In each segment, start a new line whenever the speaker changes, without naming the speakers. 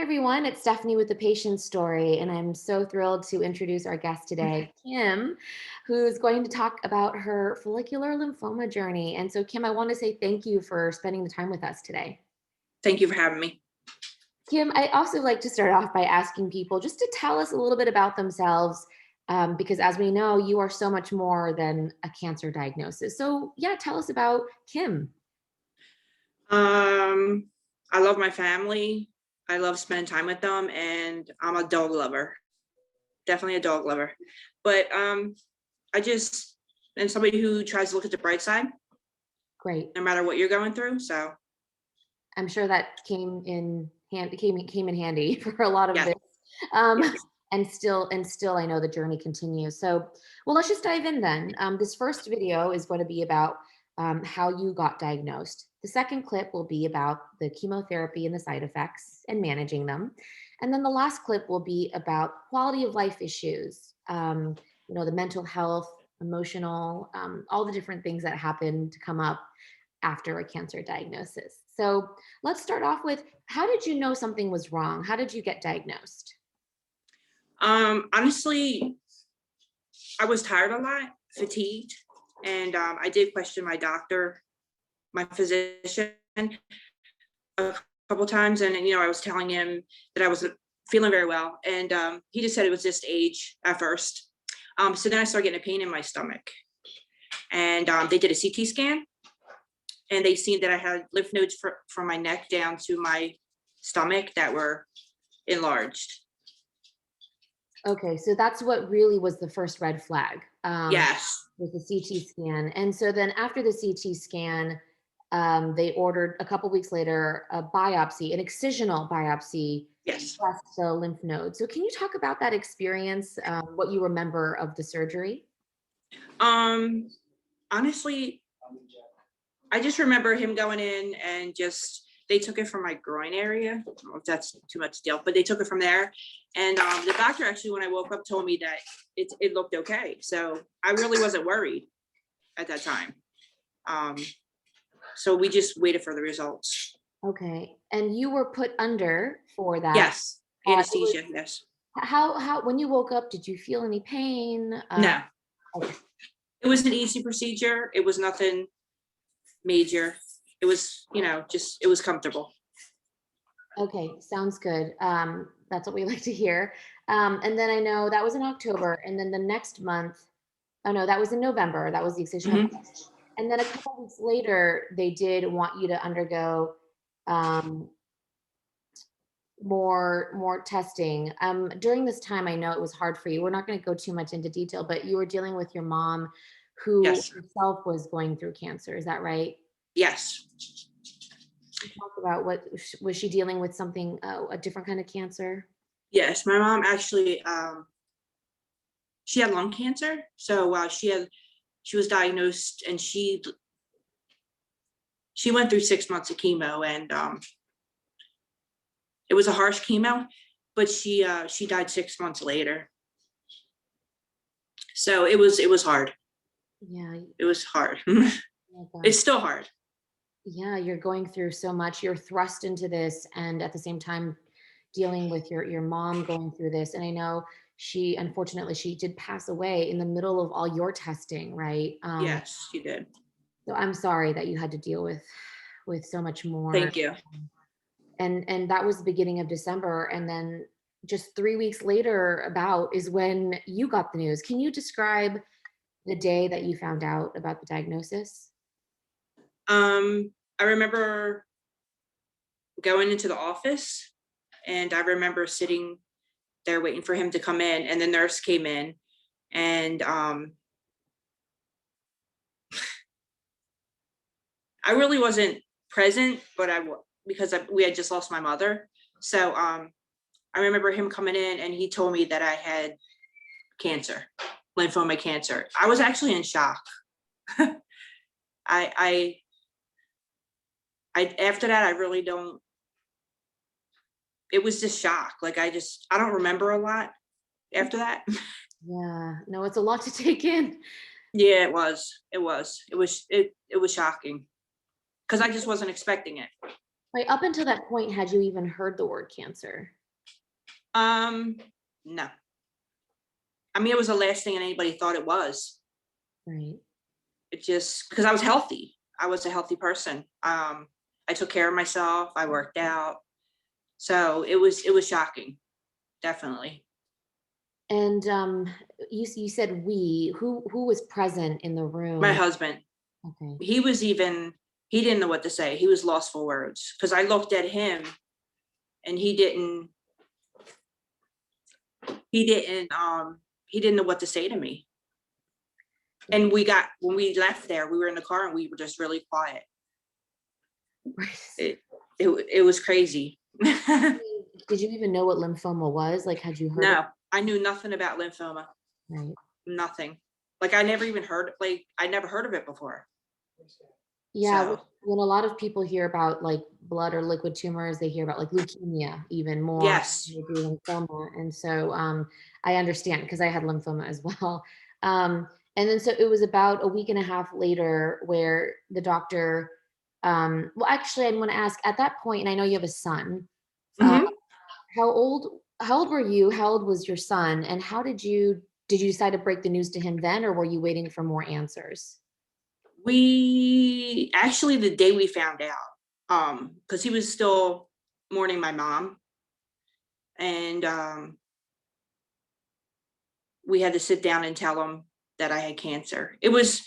everyone, it's Stephanie with the Patient Story, and I'm so thrilled to introduce our guest today, Kim, who's going to talk about her follicular lymphoma journey. And so, Kim, I want to say thank you for spending the time with us today.
Thank you for having me.
Kim, I also like to start off by asking people just to tell us a little bit about themselves, because as we know, you are so much more than a cancer diagnosis. So, yeah, tell us about Kim.
I love my family. I love spending time with them, and I'm a dog lover. Definitely a dog lover. But I just am somebody who tries to look at the bright side,
Great.
no matter what you're going through. So
I'm sure that came in handy for a lot of
yes,
this.
yes.
And still I know the journey continues. So, well, let's just dive in then. This first video is going to be about how you got diagnosed. The second clip will be about the chemotherapy and the side effects and managing them. And then the last clip will be about quality of life issues, the mental health, emotional, all the different things that happen to come up after a cancer diagnosis. So let's start off with, how did you know something was wrong? How did you get diagnosed?
Honestly, I was tired a lot, fatigued, and I did question my doctor, my physician, a couple times, and I was telling him that I wasn't feeling very well, and he just said it was just age at first. So then I started getting a pain in my stomach, and they did a CT scan, and they seen that I had lymph nodes from my neck down to my stomach that were enlarged.
Okay, so that's what really was the first red flag.
Yes.
Was the CT scan. And so then after the CT scan, they ordered a couple weeks later a biopsy, an excisional biopsy,
Yes.
to test the lymph nodes. So can you talk about that experience, what you remember of the surgery?
Honestly, I just remember him going in and they took it from my groin area. I don't know if that's too much deal, but they took it from there. And the doctor actually, when I woke up, told me that it looked okay. So I really wasn't worried at that time. So we just waited for the results.
Okay, and you were put under for that.
Yes, anesthesia. Yes.
How when you woke up, did you feel any pain?
No.
Okay.
It was an easy procedure. It was nothing major. It was, it was comfortable.
Okay, sounds good. That's what we like to hear. And then I know that was in October, and then the next month, oh no, that was in November. That was the excisional.
Mm-hmm.
And then a couple weeks later, they did want you to undergo more testing. During this time, I know it was hard for you. We're not going to go too much into detail, but you were dealing with your mom, who
Yes.
herself was going through cancer. Is that right?
Yes.
Talk about, what was she dealing with? Something, a different kind of cancer?
Yes, my mom actually, she had lung cancer. So she was diagnosed, and she went through 6 months of chemo, and it was a harsh chemo, but she died 6 months later. So it was hard.
Yeah.
It was hard.
Oh
It's still hard.
Yeah, you're going through so much. You're thrust into this, and at the same time dealing with your mom going through this. And I know unfortunately she did pass away in the middle of all your testing, right?
Yes, she did.
So I'm sorry that you had to deal with so much more.
Thank you.
And that was the beginning of December, and then just 3 weeks later about is when you got the news. Can you describe the day that you found out about the diagnosis?
I remember going into the office, and I remember sitting there waiting for him to come in, and the nurse came in, and I really wasn't present, but because we had just lost my mother. So I remember him coming in, and he told me that I had cancer, lymphoma cancer. I was actually in shock. I after that, I really don't. It was just shock. Like I don't remember a lot after that.
Yeah, no, it's a lot to take in.
Yeah, it was shocking because I just wasn't expecting it.
Right, up until that point, had you even heard the word cancer?
No. I mean, it was the last thing anybody thought it was.
Right.
It just because I was healthy. I was a healthy person. I took care of myself. I worked out. So it was shocking, definitely.
And you said we. Who was present in the
My
room?
husband,
Okay.
he didn't know what to say. He was lost for words because I looked at him and he didn't he didn't know what to say to me. And when we left there, we were in the car and we were just really quiet. It it was crazy.
Did you even know what lymphoma was? Like, had you heard of?
No, I knew nothing about lymphoma.
Right.
Nothing. Like I never even heard I never heard of it before.
Yeah,
So
when a lot of people hear about like blood or liquid tumors, they hear about like leukemia even more
yes.
than they do lymphoma. And so I understand because I had lymphoma as well. And then so it was about a week and a half later where the doctor, well, actually, I want to ask at that point, and I know you have a son. Uh,
Hmm.
how old were you? How old was your son? And how did you decide to break the news to him then, or were you waiting for more answers?
We actually the day we found out, because he was still mourning my mom, and we had to sit down and tell him that I had cancer. It was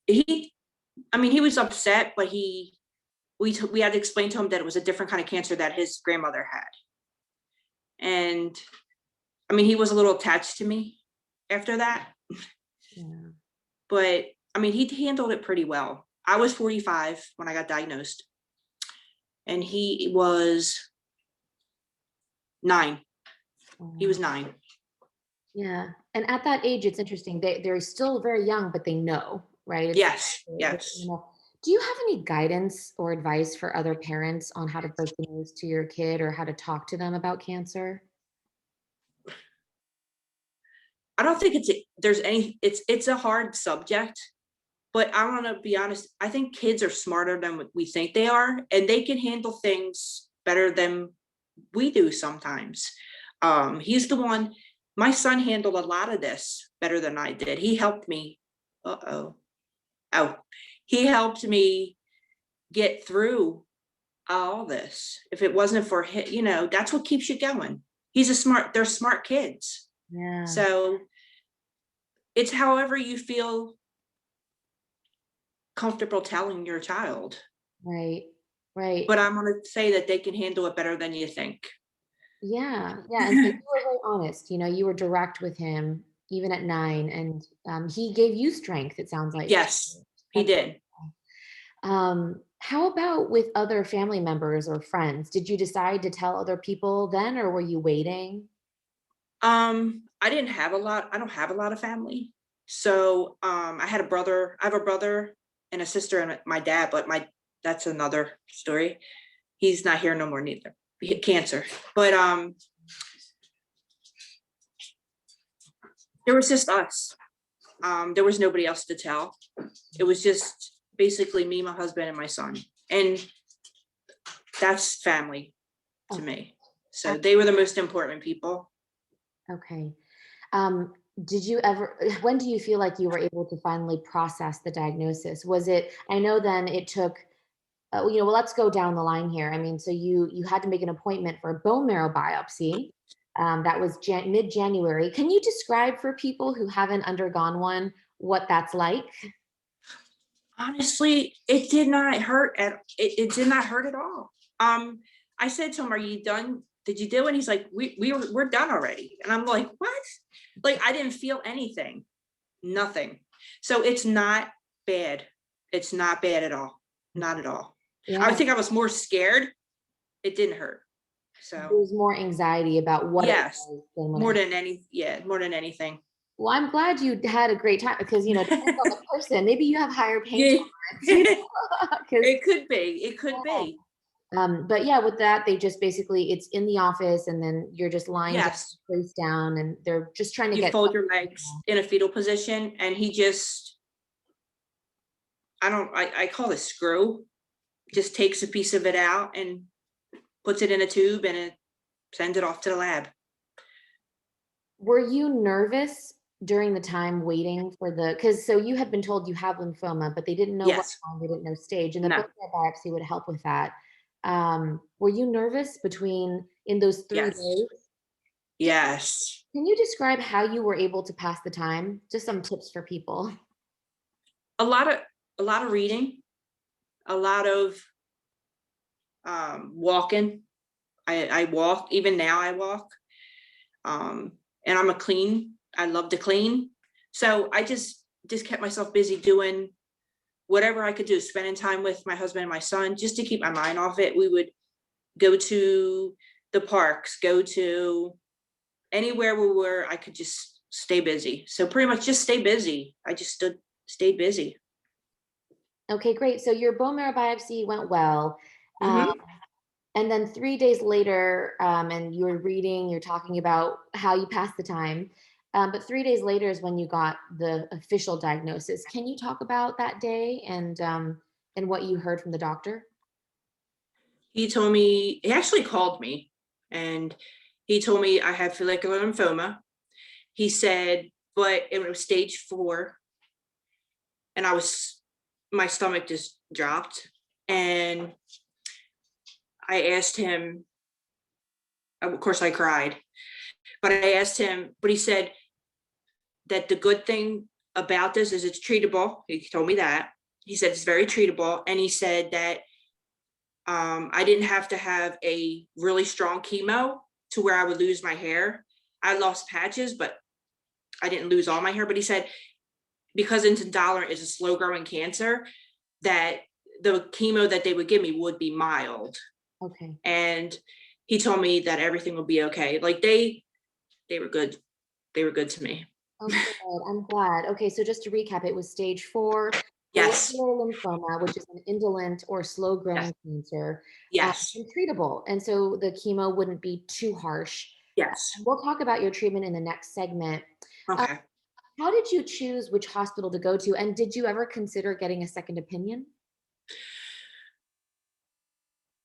he. I mean, he was upset, but we had to explain to him that it was a different kind of cancer that his grandmother had, and I mean, he was a little attached to me after that,
Yeah.
but I mean, he handled it pretty well. I was 45 when I got diagnosed, and he was 9. He
Oh,
was 9.
yeah. And at that age, it's interesting. They're still very young, but they know, right? It's
Yes,
you
yes.
know. Do you have any guidance or advice for other parents on how to break the news to your kid or how to talk to them about cancer?
I don't think it's a hard subject, but I want to be honest. I think kids are smarter than what we think they are, and they can handle things better than we do sometimes. He's the one. My son handled a lot of this better than I did. He helped me. Uh-oh. Oh, he helped me get through all this. If it wasn't for him, that's what keeps you going. They're smart kids.
Yeah,
So it's however you feel comfortable telling your child.
right, right.
But I'm going to say that they can handle it better than you think.
Yeah, yeah. And so you were very honest. You were direct with him even at 9, and he gave you strength. It sounds like.
Yes, he
That's
did.
How about with other family members or friends? Did you decide to tell other people then, or were you waiting?
I didn't have a lot. I don't have a lot of family. So I had a brother. I have a brother and a sister and my dad, but that's another story. He's not here no more neither. He had cancer. But there was just us. There was nobody else to tell. It was just basically me, my husband, and my son. And that's family to
Okay.
me. So they were the most important people.
Okay. Um, did you ever, when do you feel like you were able to finally process the diagnosis? Was it, I know then it took, well, let's go down the line here. I mean, so you had to make an appointment for a bone marrow biopsy. That was mid-January. Can you describe for people who haven't undergone one what that's like?
Honestly, it did not hurt it did not hurt at all. I said to him, "Are you done? Did you do it?" And he's like, we're done already." And I'm like, "What?" Like I didn't feel anything, nothing. So it's not bad. It's not bad at all. Not at all. I
Yeah,
think I was more scared. It didn't hurt.
there
So
was more anxiety about what it
yes,
was than when it.
more than anything.
Well, I'm glad you had a great time because, it depends on the person. Maybe you have higher pain
Yeah.
tolerance, because,
It could be. It could be.
but yeah, with that, they just basically, it's in the office and then you're just lying down,
Yes.
face down, and they're just trying to
You
get.
fold your legs in a fetal position, and he just, I don't, I call it screw. just takes a piece of it out and puts it in a tube and it sends it off to the lab.
Were you nervous during the time waiting for because so you had been told you have lymphoma, but they didn't know what
Yes.
kind, they didn't know stage, and the
No.
bone marrow biopsy would help with that. Were you nervous in those 3
Yes.
days?
Yes.
Can you describe how you were able to pass the time? Just some tips for people.
A lot of reading, a lot of walking. I walk, even now I walk. And I love to clean. So I just kept myself busy doing whatever I could do, spending time with my husband and my son, just to keep my mind off it. We would go to the parks, go to anywhere where I could just stay busy. So pretty much just stay busy. I just stayed busy.
Okay, great. So your bone marrow biopsy went well. Um,
Mm-hmm.
and then 3 days later, and you were reading, you're talking about how you passed the time. But 3 days later is when you got the official diagnosis. Can you talk about that day and what you heard from the doctor?
He actually called me and he told me I have follicular lymphoma. He said, but it was stage 4. And my stomach just dropped. And I asked him, of course I cried, but I asked him, but he said that the good thing about this is it's treatable. He told me that. He said it's very treatable. And he said that I didn't have to have a really strong chemo to where I would lose my hair. I lost patches, but I didn't lose all my hair. But he said, because it's intolerant is a slow growing cancer, that the chemo that they would give me would be mild.
Okay.
And he told me that everything would be okay. Like they were good. They were good to me.
Oh, good. I'm glad. Okay, so just to recap, it was stage 4
Yes.
follicular lymphoma, which is an indolent or slow-growing
Yes.
cancer,
Yes.
and treatable. And so the chemo wouldn't be too harsh.
Yes.
We'll talk about your treatment in the next segment. Uh,
Okay.
how did you choose which hospital to go to? And did you ever consider getting a second opinion?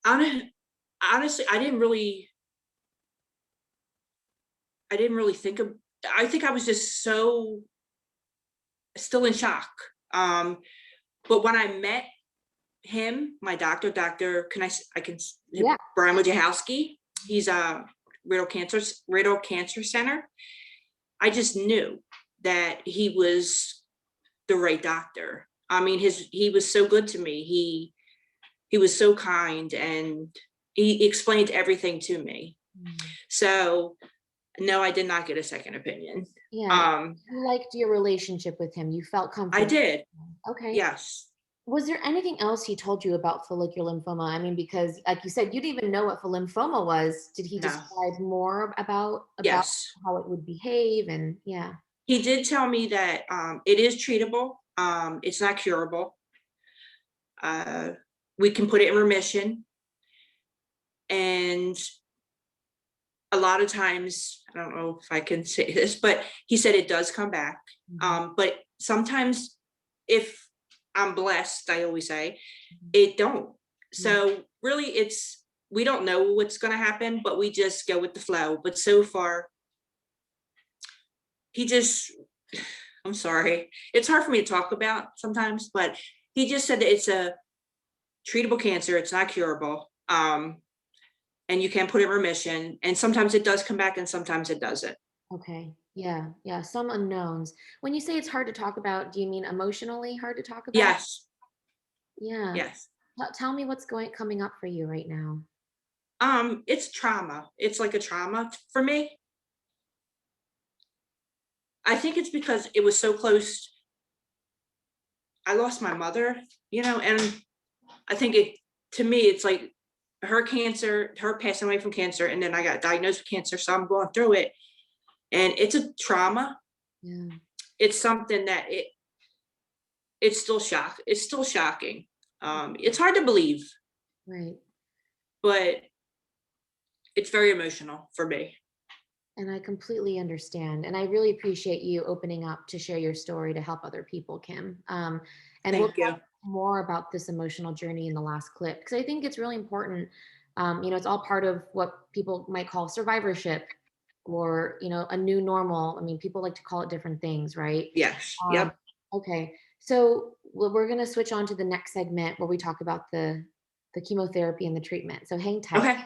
Honestly, I didn't really think of, I think I was just so still in shock. But when I met him, my doctor,
Yeah.
Brian Wojciechowski, he's a Riddle Cancer Center. I just knew that he was the right doctor. I mean, he was so good to me. He was so kind and he explained everything to me. So no, I did not get a second opinion.
Yeah. You liked your relationship with him. You felt
I
comfortable.
did.
Okay.
Yes.
Was there anything else he told you about follicular lymphoma? I mean, because like you said, you didn't even know what lymphoma was. Did he
No.
describe more about
Yes.
how it would behave? And yeah.
He did tell me that it is treatable. It's not curable. We can put it in remission. And a lot of times, I don't know if I can say this, but he said it does come back. But sometimes if I'm blessed, I always say, it don't. So really we don't know what's going to happen, but we just go with the flow. But so far, I'm sorry. It's hard for me to talk about sometimes, but he just said that it's a treatable cancer. It's not curable. And you can put it in remission. And sometimes it does come back and sometimes it doesn't.
Okay. Yeah. Yeah. Some unknowns. When you say it's hard to talk about, do you mean emotionally hard to talk about?
Yes.
Yeah.
Yes.
Tell me what's coming up for you right now.
It's trauma. It's like a trauma for me. I think it's because it was so close. I lost my mother, and I think to me, it's like her passing away from cancer, and then I got diagnosed with cancer, so I'm going through it. And it's a trauma.
Yeah.
It's something that it's still shocking. It's hard to believe.
Right.
But it's very emotional for me.
And I completely understand. And I really appreciate you opening up to share your story to help other people, Kim. And we'll
Thank
talk
you.
more about this emotional journey in the last clip because I think it's really important. It's all part of what people might call survivorship or, a new normal. I mean, people like to call it different things, right?
Yes.
Um,
Yep.
okay. So we're going to switch on to the next segment where we talk about the chemotherapy and the treatment. So hang tight.
Okay.